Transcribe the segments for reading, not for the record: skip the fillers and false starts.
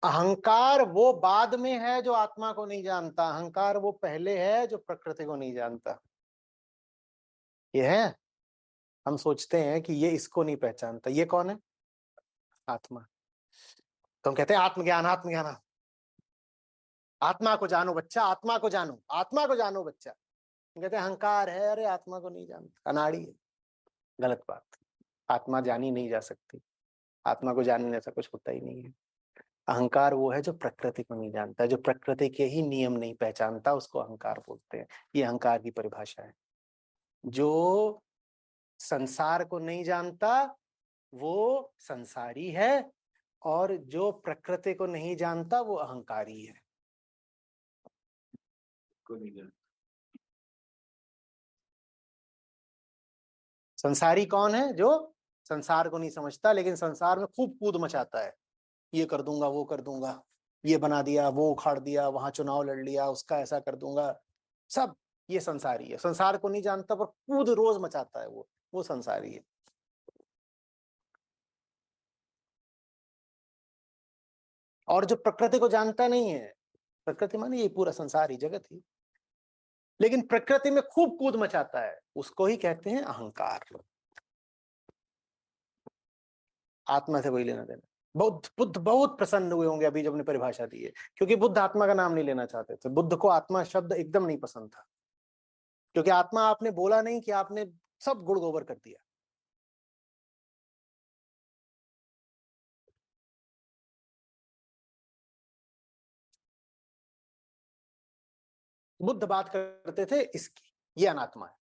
अहंकार वो बाद में है जो आत्मा को नहीं जानता, अहंकार वो पहले है जो प्रकृति को नहीं जानता। ये है, हम सोचते हैं कि ये इसको नहीं पहचानता, ये कौन है? आत्मा। तो हम कहते हैं आत्मज्ञान, आत्मज्ञान, आत्मा को जानो बच्चा, आत्मा को जानो, आत्मा को जानो बच्चा। कहते हैं अहंकार है, अरे आत्मा को नहीं जानता, अनाड़ी है। गलत बात, आत्मा जानी नहीं जा सकती, आत्मा को जानने ऐसा कुछ होता ही नहीं है। अहंकार वो है जो प्रकृति को नहीं जानता, जो प्रकृति के ही नियम नहीं पहचानता, उसको अहंकार बोलते हैं। ये अहंकार की परिभाषा है। जो संसार को नहीं जानता वो संसारी है, और जो प्रकृति को नहीं जानता वो अहंकारी है। संसारी कौन है? जो संसार को नहीं समझता लेकिन संसार में खूब कूद मचाता है, ये कर दूंगा, वो कर दूंगा, ये बना दिया, वो उखाड़ दिया, वहां चुनाव लड़ लिया, उसका ऐसा कर दूंगा, सब ये संसारी है। संसार को नहीं जानता पर कूद रोज मचाता है, वो संसारी है। और जो प्रकृति को जानता नहीं है, प्रकृति माने ये पूरा संसार ही, जगत ही, लेकिन प्रकृति में खूब कूद मचाता है, उसको ही कहते हैं अहंकार। आत्मा से कोई लेना देना। बुद्ध बहुत प्रसन्न हुए होंगे अभी जब ने परिभाषा दी है, क्योंकि बुद्ध आत्मा का नाम नहीं लेना चाहते थे। बुद्ध को आत्मा शब्द एकदम नहीं पसंद था, क्योंकि आत्मा आपने बोला नहीं कि आपने सब गुड़ गोबर कर दिया। बुद्ध बात करते थे इसकी, ये अनात्मा है,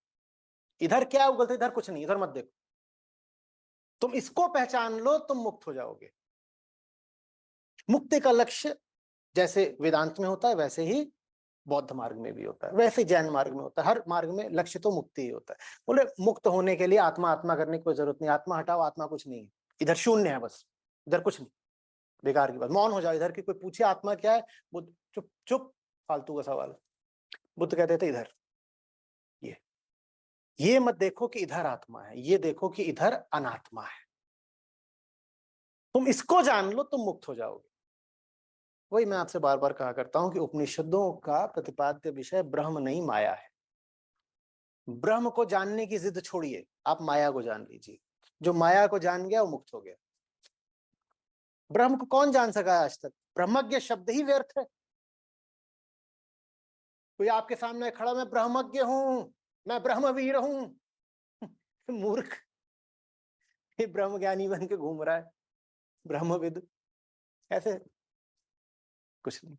इधर क्या उगलते, इधर कुछ नहीं, इधर मत देखो, तुम इसको पहचान लो, तुम मुक्त हो जाओगे। मुक्ति का लक्ष्य जैसे वेदांत में होता है वैसे ही बौद्ध मार्ग में भी होता है, वैसे जैन मार्ग में होता है, हर मार्ग में लक्ष्य तो मुक्ति ही होता है। बोले मुक्त होने के लिए आत्मा आत्मा करने की कोई जरूरत नहीं, आत्मा हटाओ, आत्मा कुछ नहीं है, इधर शून्य है बस, इधर कुछ नहीं, बेकार की बात, मौन हो जाओ, इधर की कोई पूछे आत्मा क्या है, बुद्ध चुप चुप, फालतू का सवाल। बुद्ध कहते थे इधर, ये मत देखो कि इधर आत्मा है, ये देखो कि इधर अनात्मा है, तुम इसको जान लो, तुम मुक्त हो जाओगे। वही मैं आपसे बार बार कहा करता हूं कि उपनिषदों का प्रतिपाद्य विषय ब्रह्म नहीं माया है। ब्रह्म को जानने की जिद छोड़िए, आप माया को जान लीजिए। जो माया को जान गया वो मुक्त हो गया। ब्रह्म को कौन जान सका है आज तक? ब्रह्मज्ञ शब्द ही व्यर्थ है। कोई आपके सामने खड़ा, मैं ब्रह्मज्ञ हूं, मैं ब्रह्मवीर हूं, मूर्ख, ये ब्रह्म ज्ञानी बन के घूम रहा है, ब्रह्मविद, ऐसे कुछ नहीं।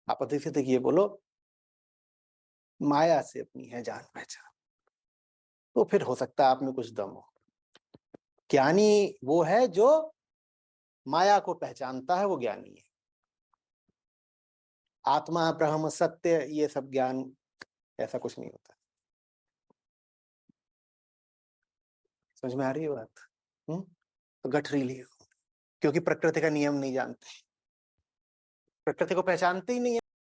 आप अधिक से अधिक ये बोलो माया से अपनी है जान पहचान, तो फिर हो सकता है आप में कुछ दम हो। ज्ञानी वो है जो माया को पहचानता है, वो ज्ञानी है। आत्मा, ब्रह्म, सत्य, ये सब ज्ञान ऐसा कुछ नहीं होता। समझ में आ रही है बात? तो गठरी लिए, क्योंकि प्रकृति का नियम नहीं जानते, प्रकृति को पहचानते ही नहीं है।